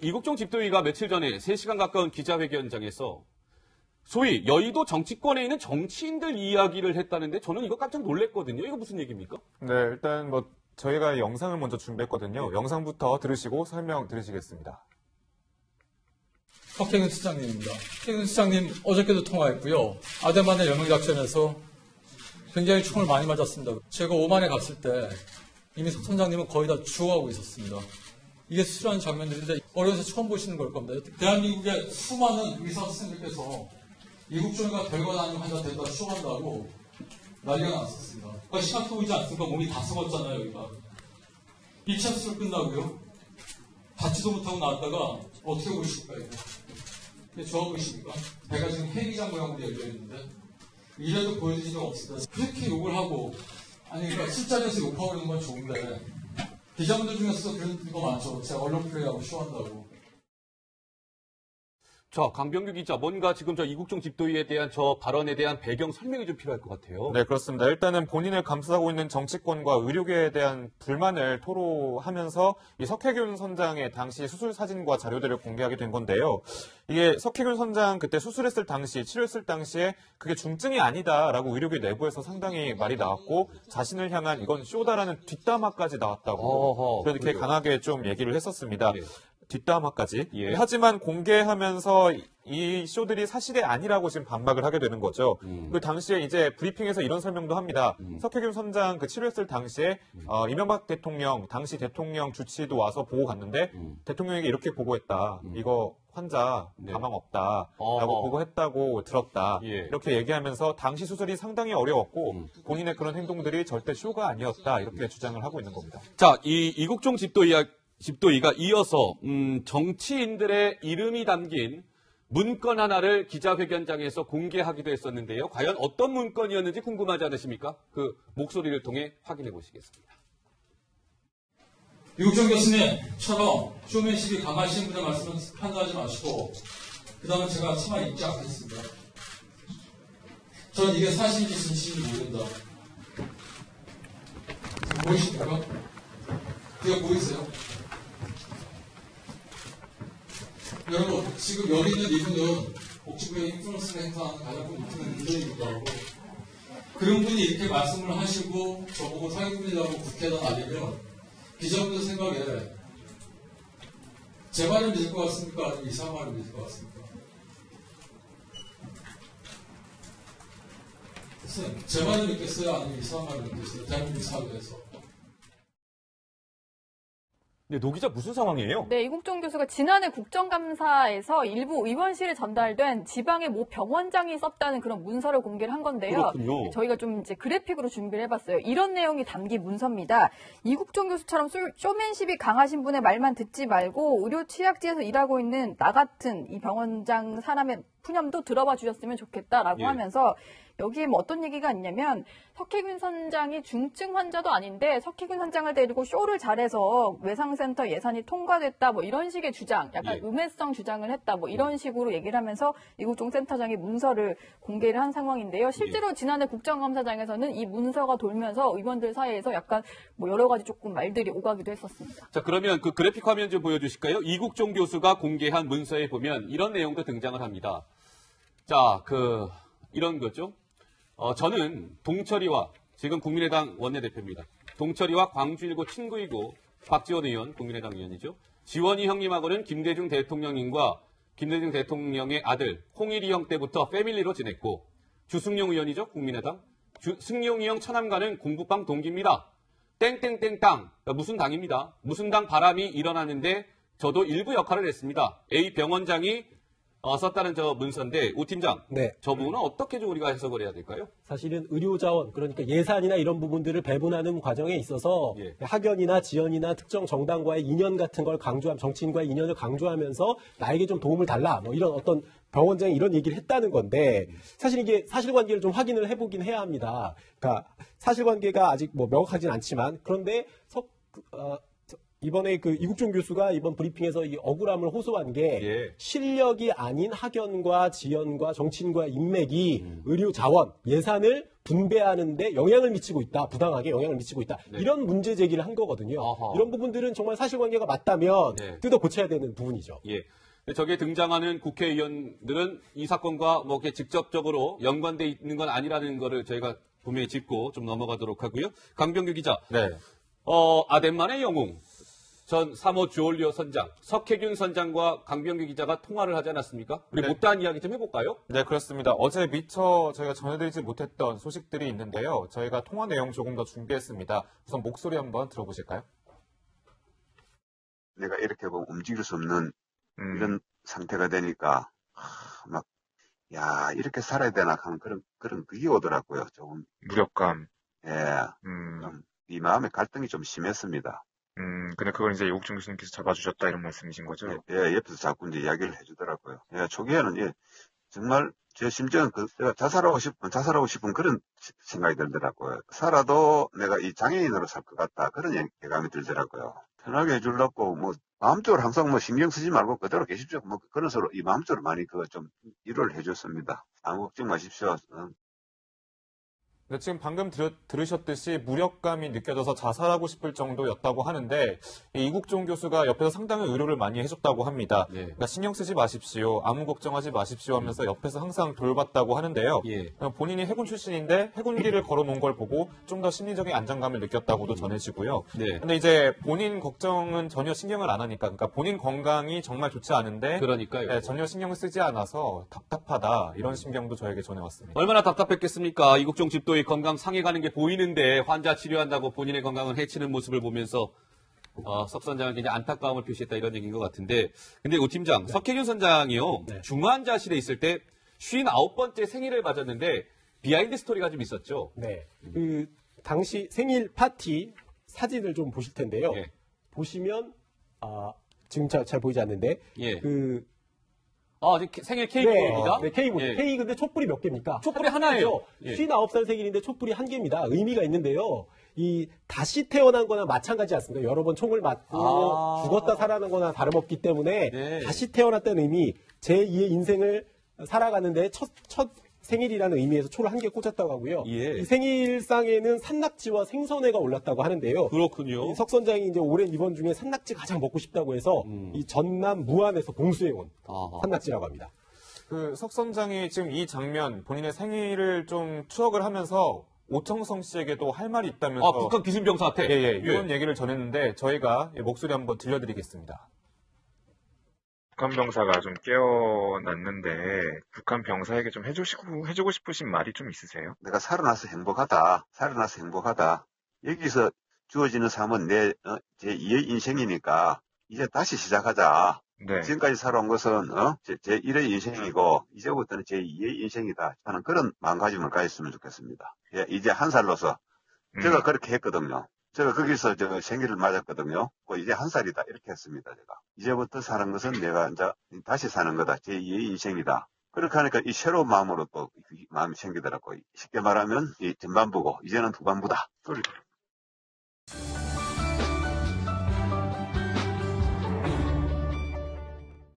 이국종 집도의가 며칠 전에 3시간 가까운 기자회견장에서 소위 여의도 정치권에 있는 정치인들 이야기를 했다는데 저는 이거 깜짝 놀랐거든요. 이거 무슨 얘기입니까? 네, 일단 저희가 영상을 먼저 준비했거든요. 영상부터 들으시고 설명 들으시겠습니다. 석혜균 수장님입니다. 석혜균 수장님 어저께도 통화했고요. 아데만의 영역작전에서 굉장히 총을 많이 맞았습니다. 제가 오만에 갔을 때 이미 석 선장님은 거의 다 죽어가고 있었습니다. 이게 수술하는 장면들인데 어려서 처음 보시는 걸 겁니다. 대한민국의 수많은 의사 선생님께서 이국종이가 별거 아닌 환자 데려다 쇼한다고 난리가 났었습니다. 그러니까 시간도 오지 않습니까? 몸이 다 썩었잖아요, 여기가. 2차 수술 끝나고요. 받지도 못하고 나왔다가 어떻게 보이실까요? 좋아 보이십니까? 배가 지금 헬기장 모양으로 열려있는데 이래도 보여주는 적 없습니다. 그렇게 욕을 하고 그러니까 술자리에서 욕하고 그러는 건 좋은데 기자분들 중에서도 그런 거 많죠. 제가 언론 플레이하고 쇼한다고. 자, 강병규 기자, 뭔가 지금 저 이국종 집도의에 대한 저 발언에 대한 배경 설명이 좀 필요할 것 같아요. 네, 그렇습니다. 일단은 본인을 감싸고 있는 정치권과 의료계에 대한 불만을 토로하면서 이 석혜균 선장의 당시 수술 사진과 자료들을 공개하게 된 건데요. 이게 석혜균 선장 그때 수술했을 당시, 치료했을 당시에 그게 중증이 아니다라고 의료계 내부에서 상당히 말이 나왔고 자신을 향한 이건 쇼다라는 뒷담화까지 나왔다고 그렇게 강하게 좀 얘기를 했었습니다. 네. 뒷담화까지. 예. 하지만 공개하면서 이 쇼들이 사실이 아니라고 지금 반박을 하게 되는 거죠. 그 당시에 이제 브리핑에서 이런 설명도 합니다. 석혜균 선장 치료했을 당시에 이명박 대통령, 당시 대통령 주치도 와서 보고 갔는데 대통령에게 이렇게 보고했다. 이거 환자 가망 없다. 라고 보고했다고 들었다. 예. 이렇게 얘기하면서 당시 수술이 상당히 어려웠고 본인의 그런 행동들이 절대 쇼가 아니었다. 이렇게 주장을 하고 있는 겁니다. 자, 이국종 집도의가 이어서 정치인들의 이름이 담긴 문건 하나를 기자회견장에서 공개하기도 했었는데요. 과연 어떤 문건이었는지 궁금하지 않으십니까? 그 목소리를 통해 확인해 보시겠습니다. 이국종 교수님처럼 쇼맨십이 강하신 분의 말씀은 편하지 마시고 그 다음에 제가 차마 읽지 않겠습니다. 전 이게 사실인지 진실인지 모른다. 보이십니까? 그게 보이세요? 여러분, 지금 여기 있는 이분은 복지부의 인플루언스를 행사하는 가장 높은 문제이기도 하고 그런 분이 이렇게 말씀을 하시고 저보고 사기꾼이라고 국회에다 날리면 기자분들 생각에 제 말을 믿을 것 같습니까? 아니면 이상 말을 믿을 것 같습니까? 선생님, 제 말을 믿겠어요? 아니면 이상 말을 믿겠어요? 대한민국 사회에서. 네, 노 기자 무슨 상황이에요? 네, 이국종 교수가 지난해 국정감사에서 일부 의원실에 전달된 지방의 모 병원장이 썼다는 그런 문서를 공개를 한 건데요. 그렇군요. 저희가 좀 이제 그래픽으로 준비를 해봤어요. 이런 내용이 담긴 문서입니다. 이국종 교수처럼 쇼맨십이 강하신 분의 말만 듣지 말고 의료 취약지에서 일하고 있는 나 같은 이 병원장 사람의 푸념도 들어봐 주셨으면 좋겠다라고 하면서 여기에 뭐 어떤 얘기가 있냐면 석혜균 선장이 중증 환자도 아닌데 석혜균 선장을 데리고 쇼를 잘해서 외상센터 예산이 통과됐다 뭐 이런 식의 주장, 약간 음해성 주장을 했다 뭐 이런 식으로 얘기를 하면서 이국종 센터장이 문서를 공개를 한 상황인데요. 실제로 지난해 국정감사장에서는 이 문서가 돌면서 의원들 사이에서 약간 뭐 여러 가지 조금 말들이 오가기도 했었습니다. 자, 그러면 그 그래픽 화면 좀 보여주실까요? 이국종 교수가 공개한 문서에 보면 이런 내용도 등장을 합니다. 자, 이런 거죠. 저는 동철이와 지금 국민의당 원내대표입니다. 동철이와 광주1구 친구이고 박지원 의원, 국민의당 의원이죠. 지원이 형님하고는 김대중 대통령님과 김대중 대통령의 아들 홍일이 형 때부터 패밀리로 지냈고 주승용 의원이죠. 국민의당. 승용이 형 처남과는 공부방 동기입니다. 땡땡땡땅. 무슨 당입니다. 무슨 당 바람이 일어나는데 저도 일부 역할을 했습니다. A 병원장이 썼다는 저 문서인데 오 팀장, 네. 저 부분은 어떻게 좀 우리가 해석을 해야 될까요? 사실은 의료자원, 그러니까 예산이나 이런 부분들을 배분하는 과정에 있어서 학연이나 지연이나 특정 정당과의 인연 같은 걸 강조하면 정치인과의 인연을 강조하면서 나에게 좀 도움을 달라 뭐 이런 어떤 병원장이 이런 얘기를 했다는 건데 사실 이게 사실관계를 좀 확인을 해보긴 해야 합니다. 그러니까 사실관계가 아직 뭐 명확하진 않지만 그런데 이번에 그 이국종 교수가 이번 브리핑에서 이 억울함을 호소한 게 예. 실력이 아닌 학연과 지연과 정치인과 인맥이 의료 자원, 예산을 분배하는데 영향을 미치고 있다. 부당하게 영향을 미치고 있다. 네. 이런 문제 제기를 한 거거든요. 어허. 이런 부분들은 정말 사실관계가 맞다면 네. 뜯어 고쳐야 되는 부분이죠. 예. 근데 저기에 등장하는 국회의원들은 이 사건과 뭐 이렇게 직접적으로 연관돼 있는 건 아니라는 거를 저희가 분명히 짚고 좀 넘어가도록 하고요. 강병규 기자. 네. 아덴만의 영웅 전 3호 주올리오 선장, 석혜균 선장과 강병규 기자가 통화를 하지 않았습니까? 우리 네. 못다한 이야기 좀 해볼까요? 네, 그렇습니다. 어제 미처 저희가 전해드리지 못했던 소식들이 있는데요. 저희가 통화 내용 조금 더 준비했습니다. 우선 목소리 한번 들어보실까요? 내가 이렇게 보면 움직일 수 없는 이런 상태가 되니까 이렇게 살아야 되나 하는 그런 그게 오더라고요. 조금 무력감. 좀 이 마음의 갈등이 좀 심했습니다. 근데 그걸 이제 이국종 교수님께서 잡아주셨다 이런 말씀이신 거죠? 예, 옆에서 자꾸 이제 이야기를 해주더라고요. 예, 초기에는 정말 제 심정은 내가 자살하고 싶은 그런 생각이 들더라고요. 살아도 내가 이 장애인으로 살 것 같다 그런 예감이 들더라고요. 편하게 해주려고 마음적으로 항상 신경 쓰지 말고 그대로 계십시오. 그런 서로 이 마음적으로 많이 좀 위로를 해줬습니다. 아무 걱정 마십시오. 네, 지금 방금 들으셨듯이 무력감이 느껴져서 자살하고 싶을 정도였다고 하는데 이국종 교수가 옆에서 상당히 의료를 많이 해줬다고 합니다. 네. 그러니까 신경 쓰지 마십시오. 아무 걱정하지 마십시오 하면서 옆에서 항상 돌봤다고 하는데요. 예. 본인이 해군 출신인데 해군기를 걸어놓은 걸 보고 좀 더 심리적인 안정감을 느꼈다고도 전해지고요. 네. 근데 이제 본인 걱정은 전혀 신경을 안 하니까 그러니까 본인 건강이 정말 좋지 않은데 그러니까요. 네, 전혀 신경을 쓰지 않아서 답답하다 이런 심경도 저에게 전해왔습니다. 얼마나 답답했겠습니까? 이국종 집도의 건강 상해가는 게 보이는데 환자 치료한다고 본인의 건강을 해치는 모습을 보면서 석 선장은 굉장히 안타까움을 표시했다 이런 얘기인 것 같은데 근데 오 팀장, 석혜균 선장이요. 네. 중환자실에 있을 때 59번째 생일을 맞았는데 비하인드 스토리가 좀 있었죠. 네. 그 당시 생일 파티 사진을 좀 보실 텐데요. 예. 보시면 지금 잘 보이지 않는데 예. 그 지금 생일 케이크입니다. 네, 케이크. 예. 케이크 근데 촛불이 몇 개입니까? 촛불이 하나예요. 예. 59살 생일인데 촛불이 한 개입니다. 의미가 있는데요. 이 다시 태어난 거나 마찬가지 않습니까? 여러 번 총을 맞고 죽었다 살아난 거나 다름없기 때문에 네. 다시 태어났다는 의미, 제2의 인생을 살아가는데 첫 생일이라는 의미에서 초를 한 개 꽂았다고 하고요. 예. 이 생일상에는 산낙지와 생선회가 올랐다고 하는데요. 그렇군요. 석 선장이 이제 오랜 입원 중에 산낙지 가장 먹고 싶다고 해서 이 전남 무안에서 공수해온 아하. 산낙지라고 합니다. 그 석 선장이 지금 이 장면 본인의 생일을 좀 추억을 하면서 오청성 씨에게도 할 말이 있다면서 북한 기순병사한테 이런 얘기를 전했는데 저희가 목소리 한번 들려드리겠습니다. 북한 병사가 좀 깨어났는데 북한 병사에게 좀 해주고 싶으신 말이 좀 있으세요? 내가 살아나서 행복하다. 여기서 주어지는 삶은 제 2의 인생이니까 이제 다시 시작하자. 네. 지금까지 살아온 것은 제 1의 인생이고 이제부터는 제 2의 인생이다 하는 그런 마음가짐을 가졌으면 좋겠습니다. 예, 이제 한 살로서 제가 그렇게 했거든요. 제가 거기서 생일을 맞았거든요. 이제 한 살이다 이렇게 했습니다. 제가 이제부터 사는 것은 내가 이제 다시 사는 거다. 제 2의 인생이다. 그렇게 하니까 이 새로운 마음으로 또 마음이 생기더라고요. 쉽게 말하면 이 전반부고 이제는 후반부다.